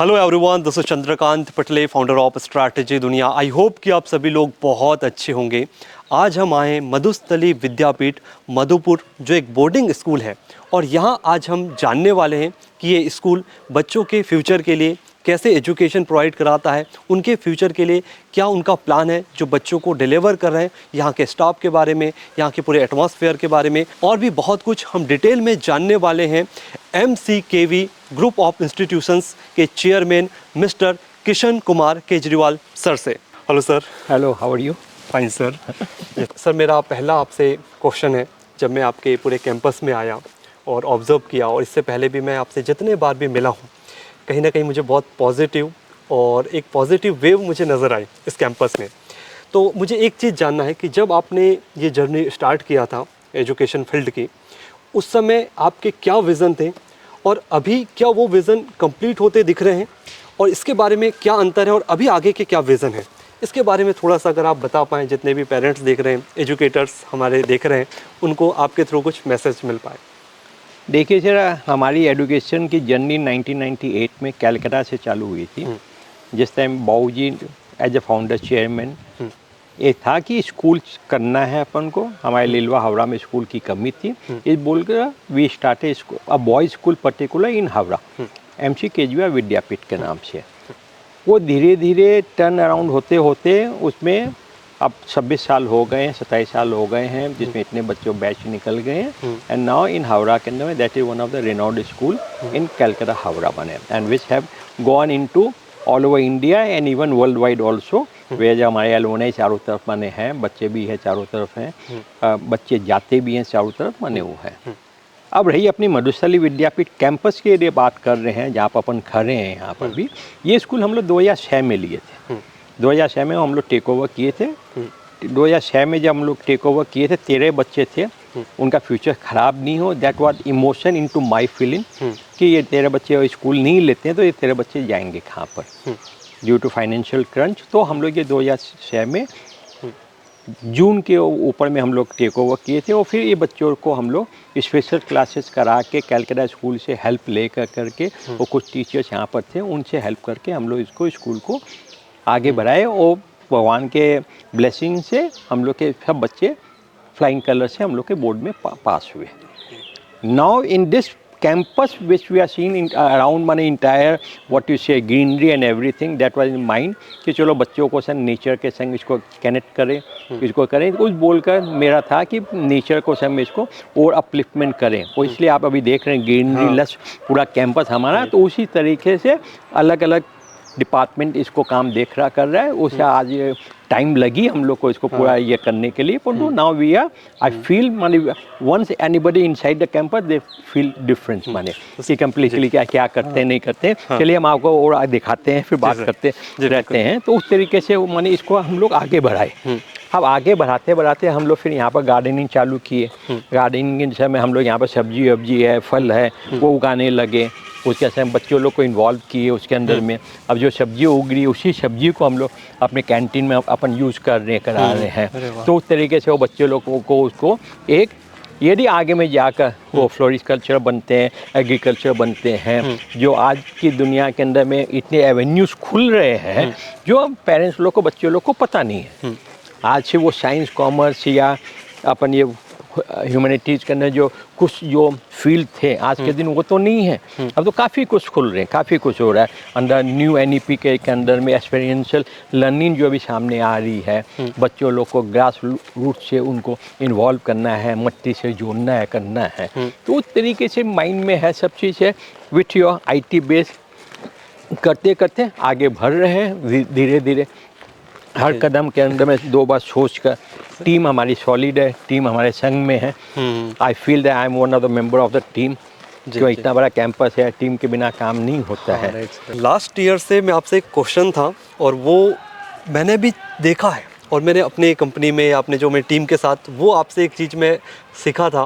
Hello everyone, this is Chandrakant Patle, founder of strategy Duniya. I hope कि आप सभी लोग बहुत अच्छे होंगे। आज हम आए मधुस्थली विद्यापीठ मधुपुर, जो एक बोर्डिंग स्कूल है, और यहाँ आज हम जानने वाले हैं कि ये स्कूल बच्चों के फ्यूचर के लिए कैसे एजुकेशन प्रोवाइड कराता है, उनके फ्यूचर के लिए क्या उनका प्लान है जो बच्चों को डिलीवर कर रहे हैं, यहाँ के स्टाफ के बारे में, यहाँ के पूरे एटमॉस्फेयर के बारे में और भी बहुत कुछ हम डिटेल में जानने वाले हैं MCKV ग्रुप ऑफ इंस्टीट्यूशंस के chairman mister Kishan Kumar Kejriwal sir से। Hello sir. Hello, how are you? Fine sir. Sir, मेरा पहला आपसे क्वेश्चन है, जब मैं आपके पूरे कैंपस में आया और ऑब्ज़र्व किया, और इससे पहले भी मैं आपसे जितने बार भी मिला हूँ, कहीं ना कहीं मुझे बहुत पॉजिटिव और एक पॉजिटिव वेव मुझे नज़र आई इस कैंपस में। तो मुझे एक चीज़ जानना है कि जब आपने ये जर्नी स्टार्ट किया था एजुकेशन फील्ड की, उस समय आपके क्या विज़न थे और अभी क्या वो विज़न कंप्लीट होते दिख रहे हैं, और इसके बारे में क्या अंतर है और अभी आगे के क्या विज़न है, इसके बारे में थोड़ा सा अगर आप बता पाएँ, जितने भी पेरेंट्स देख रहे हैं, एजुकेटर्स हमारे देख रहे हैं, उनको आपके थ्रू कुछ मैसेज मिल पाए। देखिए सर, हमारी एजुकेशन की जर्नी 1998 में कलकत्ता से चालू हुई थी, जिस टाइम बाबूजी एज ए फाउंडर चेयरमैन ये था कि स्कूल करना है अपन को। हमारे लीलवा हावड़ा में स्कूल की कमी थी, इस बोलकर we started a boys school particular in Howrah, MC Kejriwal Vidyapeeth के नाम से। वो धीरे धीरे टर्न अराउंड होते होते उसमें अब 26 साल हो गए हैं, 27 साल हो गए हैं, जिसमें इतने बच्चों बैच निकल गए हैं। एंड नाउ इन हावड़ा के अंदर में that is one of the renowned school in Calcutta Howrah बने, and which have gone into all over India and even world wide also, वे जो हमारे एलुमनाई चारों तरफ बने हैं, बच्चे भी हैं चारों तरफ हैं, बच्चे जाते भी हैं चारों तरफ बने हुए हैं। अब रही अपनी मधुस्थली विद्यापीठ कैंपस के लिए बात कर रहे हैं, जहाँ पर अपन खड़े हैं यहाँ पर भी, ये स्कूल हम लोग 2006 में लिए थे। 2006 में हम लोग टेक ओवर किए थे। 2006 में जब हम लोग टेक ओवर किए थे, 13 बच्चे थे, उनका फ्यूचर ख़राब नहीं हो, that was emotion into my feeling कि ये 13 बच्चे स्कूल नहीं लेते हैं तो ये 13 बच्चे जाएंगे कहाँ पर, ड्यू टू फाइनेंशियल क्रंच। तो हम लोग ये 2006 में जून के ऊपर में हम लोग टेक ओवर किए थे, और फिर ये बच्चों को हम लोग स्पेशल क्लासेस करा के कलकत्ता स्कूल से हेल्प ले करके, और कुछ टीचर्स यहाँ पर थे, उनसे हेल्प करके हम लोग इसको स्कूल को आगे बढ़ाए, और भगवान के ब्लेसिंग से हम लोग के सब बच्चे फ्लाइंग कलर से हम लोग के बोर्ड में पास हुए। Now in this campus which we are seeing in around माने entire what you say greenery and everything that was in mind कि चलो बच्चों को संग नेचर के संग इसको कनेक्ट करें, इसको करें, उस बोलकर मेरा था कि नेचर को संग इसको और अपलिफ्टमेंट करें, और इसलिए आप अभी देख रहे हैं ग्रीनरी लश पूरा कैंपस हमारा। तो उसी तरीके से अलग अलग डिपार्टमेंट इसको काम देख रहा कर रहा है, उसे आज टाइम लगी हम लोग को इसको पूरा ये करने के लिए, परंतु now we are I feel माने once anybody inside the campus they feel difference, माने कि कम्प्लीटली क्या क्या करते हैं नहीं करते हैं। चलिए हम आपको और दिखाते हैं, फिर बात करते रहते हैं। तो उस तरीके से माने इसको हम लोग आगे बढ़ाए। अब आगे बढ़ाते बढ़ाते हम लोग फिर यहाँ पर गार्डनिंग चालू किए। गार्डनिंग के समय हम लोग यहाँ पर सब्जी वब्जी है, फल है, वो उगाने लगे। उसके साथ बच्चों लोग को इन्वॉल्व किए उसके अंदर में। अब जो सब्जी उग रही उसी सब्जी को हम लोग अपने कैंटीन में अपन यूज़ करा रहे हैं। तो उस तरीके से वो बच्चे लोगों को उसको एक यदि आगे में जाकर वो फ्लोरिकल्चर बनते हैं, एग्रीकल्चर बनते हैं, जो आज की दुनिया के अंदर में इतने एवेन्यूज़ खुल रहे हैं जो पेरेंट्स लोग को बच्चों लोग को पता नहीं है। आज से वो साइंस कॉमर्स या अपन ये ह्यूमैनिटीज़ के अंदर जो कुछ जो फील्ड थे आज के दिन वो तो नहीं है। अब तो काफ़ी कुछ खुल रहे हैं, काफ़ी कुछ हो रहा है अंदर न्यू NEP के अंदर में। एक्सपीरियंशियल लर्निंग जो अभी सामने आ रही है, बच्चों लोग को ग्रास रूट से उनको इन्वॉल्व करना है, मट्टी से जोड़ना है, करना है। तो उस तरीके से माइंड में है सब चीज़ है। विथ योर IT बेस करते करते आगे बढ़ रहे हैं धीरे धीरे। हर कदम के अंदर में 2 बार सोच कर, टीम हमारी सॉलिड है, टीम हमारे संग में है। I feel that I am one of the member of the team, जो इतना बड़ा कैंपस है, टीम के बिना काम नहीं होता है। लास्ट ईयर से मैं आपसे एक क्वेश्चन था, और वो मैंने भी देखा है, और मैंने अपने कंपनी में अपने जो मेरी टीम के साथ वो आपसे एक चीज़ मैं सीखा था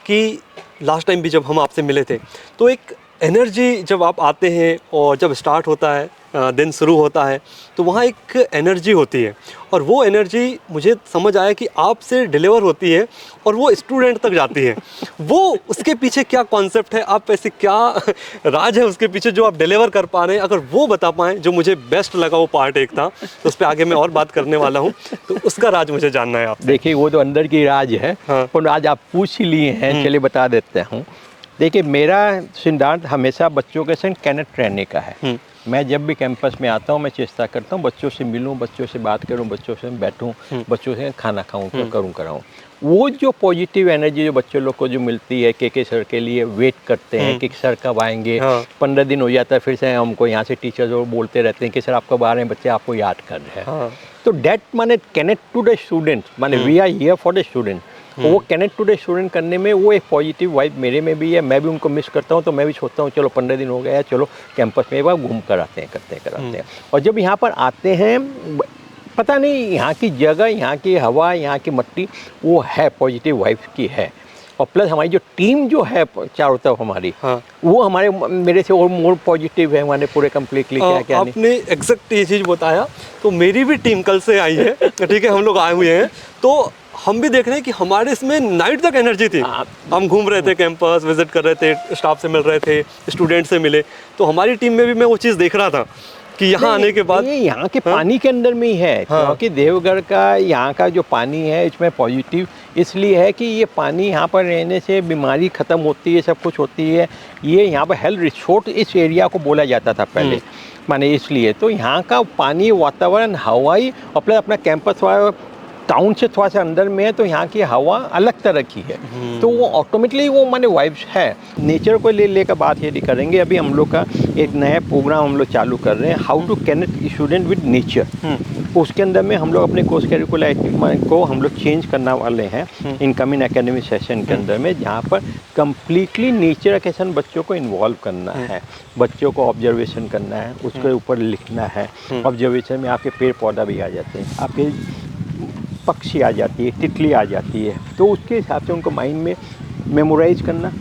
कि लास्ट टाइम भी जब हम आपसे मिले थे तो एक एनर्जी जब आप आते हैं और जब स्टार्ट होता है, दिन शुरू होता है, तो वहाँ एक एनर्जी होती है और वो एनर्जी मुझे समझ आया कि आपसे डिलीवर होती है और वो स्टूडेंट तक जाती है। वो उसके पीछे क्या कॉन्सेप्ट है, आप ऐसे क्या राज है उसके पीछे जो आप डिलीवर कर पा रहे हैं, अगर वो बता पाएँ, जो मुझे बेस्ट लगा वो पार्ट एक था, तो उस पर आगे मैं और बात करने वाला हूँ, तो उसका राज मुझे जानना है आपसे। देखिए वो तो अंदर की राज है, हाँ। पर आज आप पूछ ही लिए हैं, चलिए बता देते हूँ। देखिए मेरा सिद्धांत हमेशा बच्चों के संग कनेक्ट रहने का है। मैं जब भी कैंपस में आता हूँ मैं चेष्टा करता हूँ बच्चों से मिलूँ, बच्चों से बात करूँ, बच्चों से बैठूँ, बच्चों से खाना खाऊँ, करूँ कराऊँ। वो जो पॉजिटिव एनर्जी जो बच्चों लोग को जो मिलती है के सर के लिए वेट करते हैं कि सर कब आएंगे। हाँ। 15 दिन हो जाता है फिर से हमको यहाँ से टीचर्स और बोलते रहते हैं कि सर आप कब आ रहे हैं, बच्चे आपको याद कर रहे हैं। हाँ। तो डेट माने कनेक्ट टू द स्टूडेंट, माने we are here for the student. वो कनेक्ट टू द स्टूडेंट करने में वो एक पॉजिटिव वाइब मेरे में भी है। मैं भी उनको मिस करता हूँ, तो मैं भी सोचता हूँ चलो 15 दिन हो गया है, चलो कैंपस में एक बार घूम कर आते हैं, कराते हैं। और जब यहाँ पर आते हैं, पता नहीं यहाँ की जगह, यहाँ की हवा, यहाँ की मिट्टी वो है पॉजिटिव वाइब की है। और प्लस हमारी जो टीम जो है चारों तरफ हमारी, हाँ। वो हमारे मेरे से और मोर पॉजिटिव है हमारे पूरे कम्प्लीटली। क्या क्या नहीं, आपने एग्जैक्ट ये चीज़ बताया, तो मेरी भी टीम कल से आई है, ठीक है, हम लोग आए हुए हैं, तो हम भी देख रहे हैं कि हमारे इसमें नाइट तक एनर्जी थी। हम घूम रहे थे, कैंपस विजिट कर रहे थे, स्टाफ से मिल रहे थे, स्टूडेंट से मिले, तो हमारी टीम में भी मैं वो चीज़ देख रहा था कि यहाँ आने के बाद ये यहाँ के पानी के अंदर में ही है। क्योंकि देवगढ़ का यहाँ का जो पानी है इसमें पॉजिटिव इसलिए है कि ये पानी यहाँ पर रहने से बीमारी ख़त्म होती है, सब कुछ होती है। ये यहाँ पर हेल्थ रिसोर्ट इस एरिया को बोला जाता था पहले, माने इसलिए। तो यहाँ का पानी, वातावरण, हवाई और प्लस अपना कैंपस वाला टाउन से थोड़ा सा अंदर में है, तो यहाँ की हवा अलग तरह की है। तो वो ऑटोमेटिकली वो माने वाइब्स है। नेचर को लेकर बात यदि करेंगे, अभी हम लोग का एक नया प्रोग्राम हम लोग चालू कर रहे हैं, how to connect student with nature. उसके अंदर में हम लोग अपने कोर्स करिकुलर को हम लोग चेंज करने वाले हैं इनकमिंग एकेडमिक सेशन के अंदर में, जहाँ पर कम्प्लीटली नेचर के साथ बच्चों को इन्वॉल्व करना है, बच्चों को ऑब्जर्वेशन करना है, उसके ऊपर लिखना है। ऑब्जर्वेशन में आपके पेड़ पौधा भी आ जाते हैं, आपके पक्षी आ जाती है, तितली आ जाती है, तो उसके हिसाब से उनको माइंड में मेमोराइज करना,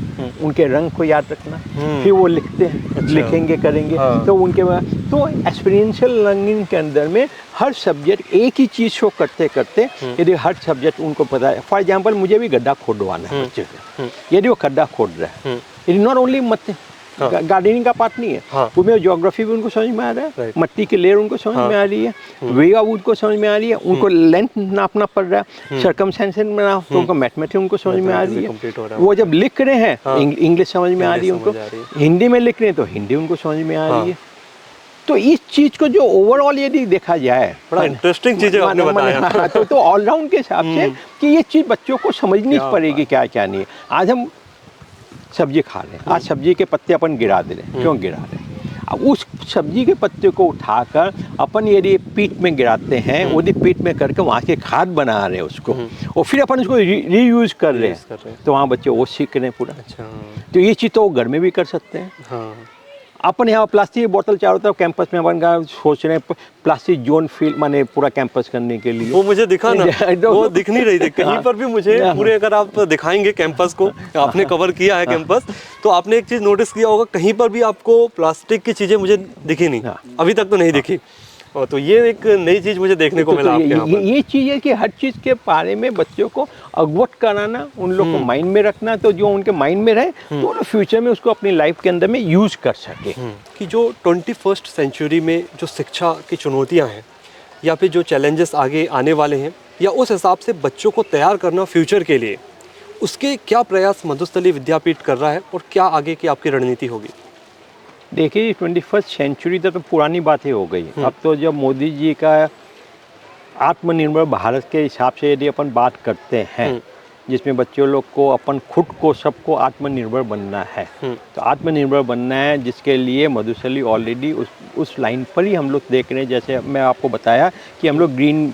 उनके रंग को याद रखना, फिर वो लिखते हैं। अच्छा। लिखेंगे, करेंगे। हाँ। तो उनके बाद तो एक्सपीरियंशियल लर्निंग के अंदर में हर सब्जेक्ट एक ही चीज़ को करते करते यदि हर सब्जेक्ट उनको पता है। फॉर एग्जाम्पल मुझे भी गड्ढा खोदवाना है बच्चे से, यदि वो गड्ढा खोद रहा है, यदि नॉट ओनली मत गार्डनिंग का पार्ट नहीं है। हाँ। उसमें ज्योग्राफी भी उनको समझ में आ रहा है, मिट्टी की लेयर उनको समझ में आ रही है, वे ऑफ उनको समझ में आ रही है, उनको लेंथ नापना पड़ रहा है, सर्कमस्टेंसेस में ना तो उनको मैथमेटिक्स उनको समझ में आ रही है। वो जब लिख रहे हैं इंग्लिश समझ में आ रही है उनको, हिंदी में लिख रहे हैं तो हिंदी उनको समझ में आ रही है। तो इस चीज को जो ओवरऑल यदि देखा जाए, बड़ा इंटरेस्टिंग चीज है आपने बताया। तो ऑलराउंड के हिसाब से कि ये चीज बच्चों को समझनी पड़ेगी क्या क्या नहीं है। आज हम सब्जी खा रहे हैं, आज सब्जी के पत्ते अपन गिरा दे रहे हैं, क्यों गिरा रहे हैं? अब उस सब्जी के पत्ते को उठाकर अपन यदि पीठ में गिराते हैं, यदि पीठ में करके वहाँ के खाद बना रहे हैं उसको, और फिर अपन उसको रीयूज कर रहे हैं, तो वहाँ बच्चे वो सीख रहे हैं पूरा। अच्छा। तो ये चीज़ तो घर में भी कर सकते हैं। हाँ। अपन यहाँ प्लास्टिक की बोतल चारों तरफ कैंपस में अपन का सोच रहे हैं प्लास्टिक जोन फील माने पूरा कैंपस करने के लिए। वो मुझे दिखा ना, वो दिख नहीं रही थी कहीं पर भी मुझे पूरे। अगर आप दिखाएंगे कैंपस को, आपने कवर किया है कैंपस, तो आपने एक चीज़ नोटिस किया होगा, कहीं पर भी आपको प्लास्टिक की चीज़ें मुझे दिखी नहीं, अभी तक तो नहीं दिखी। तो ये एक नई चीज़ मुझे देखने को मिला आपके यहाँ पर। ये चीज़ है कि हर चीज़ के बारे में बच्चों को अवगत कराना, उन लोग को माइंड में रखना, तो जो उनके माइंड में रहे तो वो फ्यूचर में उसको अपनी लाइफ के अंदर में यूज कर सके। कि जो 21st सेंचुरी में जो शिक्षा की चुनौतियाँ हैं, या फिर जो चैलेंजेस आगे आने वाले हैं, या उस हिसाब से बच्चों को तैयार करना फ्यूचर के लिए, उसके क्या प्रयास मधुस्थली विद्यापीठ कर रहा है और क्या आगे की आपकी रणनीति होगी? देखिए 21st सेंचुरी तो पुरानी बातें हो गई। अब तो जब मोदी जी का आत्मनिर्भर भारत के हिसाब से यदि अपन बात करते हैं, जिसमें बच्चों लोग को अपन खुद को सबको आत्मनिर्भर बनना है, तो आत्मनिर्भर बनना है, जिसके लिए मधुस्थली ऑलरेडी उस लाइन पर ही हम लोग देख रहे हैं। जैसे मैं आपको बताया कि हम लोग ग्रीन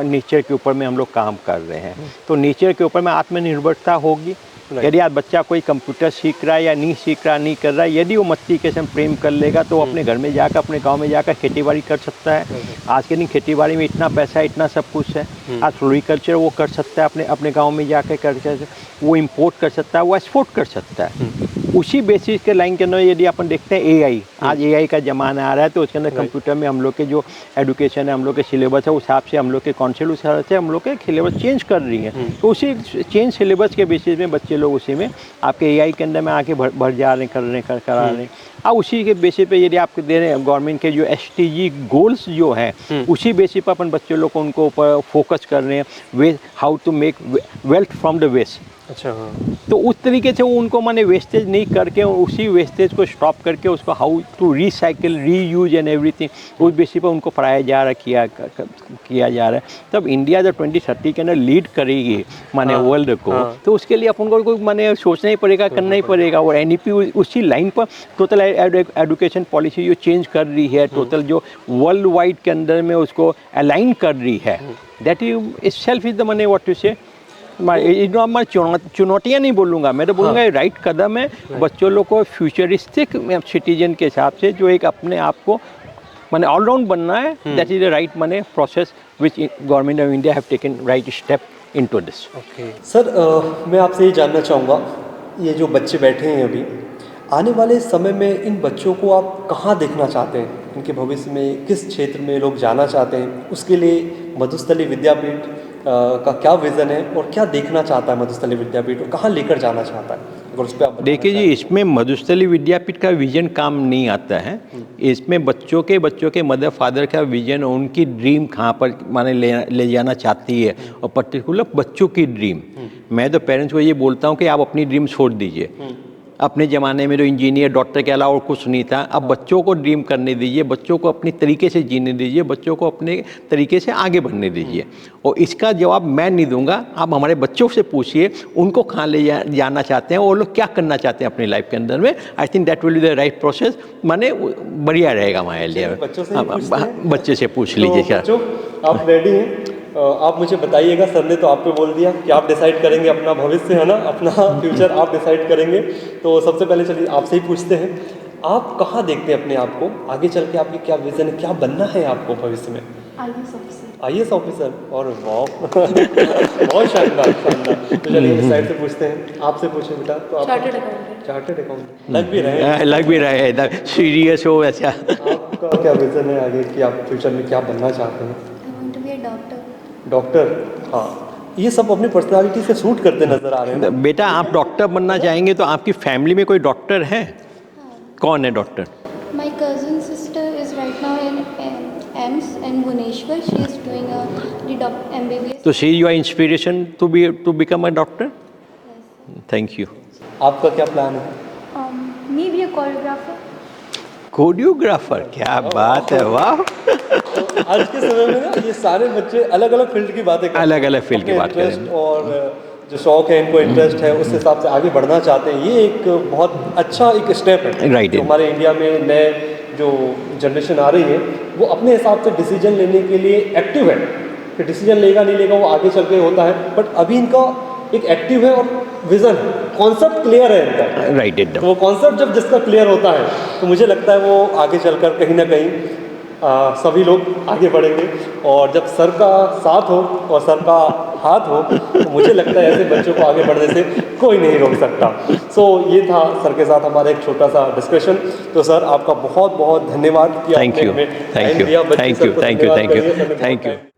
नेचर के ऊपर में हम लोग काम कर रहे हैं, तो नेचर के ऊपर में आत्मनिर्भरता होगी। यदि आज बच्चा कोई कंप्यूटर सीख रहा है या नहीं सीख रहा, नहीं कर रहा है, यदि वो मिट्टी के संग प्रेम कर लेगा तो अपने घर में जाकर, अपने गांव में जाकर खेती बाड़ी कर सकता है। आज के दिन खेती बाड़ी में इतना पैसा है, इतना सब कुछ है। आज फ्लोरिकल्चर वो कर सकता है, अपने गांव में जाकर कर सकता है, वो इम्पोर्ट कर सकता है, वो एक्सपोर्ट कर सकता है। उसी बेसिस के लाइन के अंदर यदि अपन देखते हैं एआई, आज एआई का ज़माना आ रहा है, तो उसके अंदर कंप्यूटर में हम लोग के जो एडुकेशन है, हम लोग के सिलेबस है, उस हिसाब से हम लोग के कॉन्सेप्ट उस हिसाब से हम लोग के सिलेबस चेंज कर रही है। तो उसी चेंज सिलेबस के बेसिस में बच्चे लोग उसी में आपके एआई के अंदर में आके भर जा रहे हैं, करा रहे हैं। अब उसी के बेसिस पे यदि आपको दे रहे हैं गवर्नमेंट के जो एसटीजी गोल्स जो हैं, उसी बेसिस पर अपन बच्चे लोग को उनको ऊपर फोकस कर रहे हैं, way how to make wealth from the waste. अच्छा, हाँ। तो उस तरीके से वो उनको माने वेस्टेज नहीं करके उसी वेस्टेज को स्टॉप करके उसको how to recycle, reuse and everything उस बेसिस पर उनको पढ़ाया जा रहा है, किया जा रहा है। तब इंडिया जब 2030 के अंदर लीड करेगी माने वर्ल्ड को, तो उसके लिए अपन को माने सोचना ही पड़ेगा, करना ही पड़ेगा। और एनईपी उसी लाइन पर टोटल एजुकेशन पॉलिसी जो चेंज कर रही है, टोटल जो वर्ल्ड वाइड के अंदर में उसको अलाइन कर रही है, that is self is the माने व्हाट टू से मैं चुनौतियाँ नहीं बोलूँगा, मैं तो बोलूँगा राइट कदम है बच्चों लोग को फ्यूचरिस्टिक सिटीजन के हिसाब से जो एक अपने आप को माने ऑलराउंड बनना है। दैट इज द राइट माने process which government of India have taken right step into this. Okay sir, मैं आपसे ये जानना चाहूँगा, ये जो बच्चे बैठे हैं अभी, आने वाले समय में इन बच्चों को आप कहाँ देखना चाहते हैं? इनके भविष्य में किस क्षेत्र में लोग जाना चाहते हैं? उसके लिए मधुस्थली विद्यापीठ का क्या विज़न है और क्या देखना चाहता है मधुस्थली विद्यापीठ, और कहाँ लेकर जाना चाहता है, अगर उस पर आप देखिए जी, इसमें मधुस्थली विद्यापीठ का विजन काम नहीं आता है। इसमें बच्चों के मदर फादर का विजन, उनकी ड्रीम कहाँ पर माने ले जाना चाहती है, और पर्टिकुलर बच्चों की ड्रीम। मैं तो पेरेंट्स को ये बोलता हूँ कि आप अपनी ड्रीम छोड़ दीजिए। अपने ज़माने में तो इंजीनियर, डॉक्टर के अलावा और कुछ नहीं था। अब बच्चों को ड्रीम करने दीजिए, बच्चों को अपनी तरीके से जीने दीजिए, बच्चों को अपने तरीके से आगे बढ़ने दीजिए। और इसका जवाब मैं नहीं दूंगा, आप हमारे बच्चों से पूछिए उनको कहाँ ले जाना चाहते हैं, वो लोग क्या करना चाहते हैं अपनी लाइफ के अंदर में। I think that will be the right process, माने बढ़िया रहेगा हमारे लिए। बच्चे से पूछ लीजिए। क्या आप रेडी हैं? आप मुझे बताइएगा, सर ने तो आप पे बोल दिया कि आप डिसाइड करेंगे अपना भविष्य, है ना, अपना फ्यूचर आप डिसाइड करेंगे। तो सबसे पहले चलिए आपसे ही पूछते हैं, आप कहाँ देखते हैं अपने आप को आगे चल के? आपकी क्या विज़न है, क्या बनना है आपको भविष्य में? IAS officer. और वाह बहुत शानदार शानदार। तो चलिए इस साइड से पूछते हैं, आपसे पूछे बेटा। तो आप चार्टर्ड अकाउंटेंट लग भी रहे हैं, सीरियस हो वैसा। आपका क्या विज़न है आगे कि आप फ्यूचर में क्या बनना चाहते हैं? डॉक्टर। हाँ, ये सब अपनी पर्सनालिटी से सूट करते नजर आ रहे हैं। बेटा, आप डॉक्टर बनना चाहेंगे तो आपकी फैमिली में कोई डॉक्टर है? कौन है doctor? My cousin sister is right now in AIIMS in Bhubaneswar. She is doing the MBBS. So she is your inspiration to become a doctor? Yes. Thank you. आपका क्या प्लान है? Me be a choreographer. Choreographer, क्या बात है, वाह। आज के समय में ना ये सारे बच्चे अलग अलग फील्ड की बातें करते हैं, अलग फील्ड की बात करें, और जो शौक है, इनको इंटरेस्ट है, उस हिसाब से आगे बढ़ना चाहते हैं। ये एक बहुत अच्छा एक स्टेप है। राइट। हमारे इंडिया में नए जो जनरेशन आ रही है, वो अपने हिसाब से डिसीजन लेने के लिए एक्टिव है। कि डिसीजन लेगा नहीं लेगा वो आगे चल के होता है, बट अभी इनका एक एक्टिव है और विजन, कॉन्सेप्ट क्लियर है इनका। राइट एकदम। तो वो कॉन्सेप्ट जब जिसका क्लियर होता है, तो मुझे लगता है वो आगे चलकर कहीं ना कहीं सभी लोग आगे बढ़ेंगे। और जब सर का साथ हो और सर का हाथ हो, तो मुझे लगता है ऐसे बच्चों को आगे बढ़ने से कोई नहीं रोक सकता। सो ये था सर के साथ हमारा एक छोटा सा डिस्कशन। तो सर, आपका बहुत बहुत धन्यवाद कि आपने हमें टाइम दिया। Thank you.